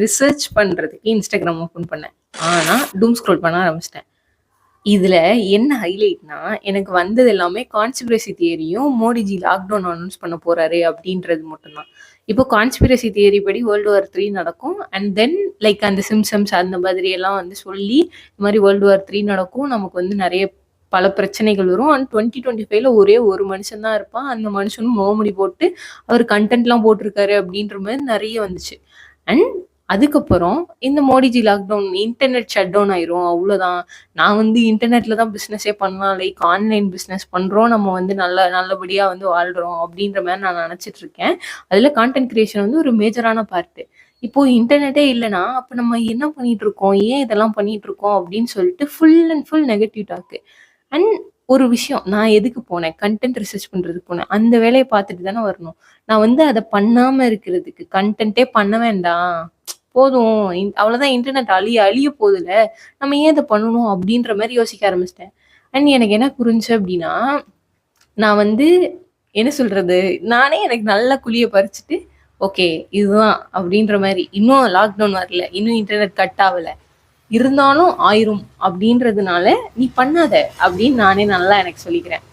Research பண்றதுக்கு Instagram open பண்ணேன். ஆனா, டூம் ஸ்க்ரோல் பண்ண ஆரம்பிச்சுட்டேன். இதுல என்ன ஹைலைட்னா, எனக்கு வந்தது எல்லாமே கான்ஸ்பிரசி தியரியும், மோடிஜி லாக்டவுன் அனௌன்ஸ் பண்ண போறாரு அப்படின்றது மட்டும் தான். இப்போ கான்ஸ்பிரசி தியரி படி வேர்ல்டு வார் 3 நடக்கும். அண்ட் தென் லைக் அந்த சிம்ப்சம்ஸ் அந்த மாதிரி எல்லாம் வந்து சொல்லி, இந்த மாரி வேர்ல்டு வார் 3 நடக்கும். நமக்கு வந்து நெறைய பல பிரச்சனைகள் வரும். அண்ட் 2025ல ஒரே ஒரு மனுஷன் தான் இருப்பான். அந்த மனுஷனும் முகமூடி போட்டு, அவர் கன்டென்ட்லாம் போட்டிருக்காரு அப்படின்ற மாரி நெறைய வந்துச்சு. அண்ட் அதுக்கப்புறம் இந்த Modiji lockdown internet shut down ஆயிரும் அவ்வளோதான். நான் வந்து இன்டர்நெட்ல தான் பிஸ்னஸே பண்ணலாம். லைக் ஆன்லைன் பிஸ்னஸ் பண்றோம். நம்ம வந்து நல்லபடியா வந்து வாழ்றோம் அப்படின்ற மாரி நான் நெனச்சிட்டு இருக்கேன். அதுல கான்டென்ட் கிரியேஷன் வந்து ஒரு மேஜரான பார்ட். இப்போ இன்டர்நெட்டே இல்லன்னா, அப்ப நம்ம என்ன பண்ணிட்டு இருக்கோம்? ஏன் இதெல்லாம் பண்ணிட்டு இருக்கோம்? அப்படின்னு சொல்லிட்டு full and full negative talk. And ஒரு விஷயம் நான் எதுக்கு போனேன்? கன்டென்ட் ரிசர்ச் பண்றதுக்கு போனேன். அந்த வேலைய பார்த்துட்டு தானே வரணும். நான் வந்து அத பண்ணாம இருக்கிறதுக்கு கன்டென்ட்டே பண்ண வேண்டாம். போதும். அவ்வளோதான் இன்டர்நெட் அழிய போகுதுல்ல. நம்ம ஏன் இத பண்ணணும்? அப்படின்ற மாரி யோசிக்க ஆரம்பிச்சுட்டேன். அண்ட் எனக்கு என்ன புரிஞ்சுச்சு அப்படின்னா, நான் வந்து என்ன சொல்றது? நானே எனக்கு நல்லா குழிய பறிச்சுட்டு, ஓகே இதுதான் அப்படின்ற மாரி. இன்னும் லாக்டவுன் வரல. இன்னும் இன்டர்நெட் கட் ஆவல. இருந்தாலும் ஆயிரும் அப்படின்றதுனால, நீ பண்ணாத அப்படின்னு நானே நல்லா எனக்கு சொல்லிக்கிறேன்.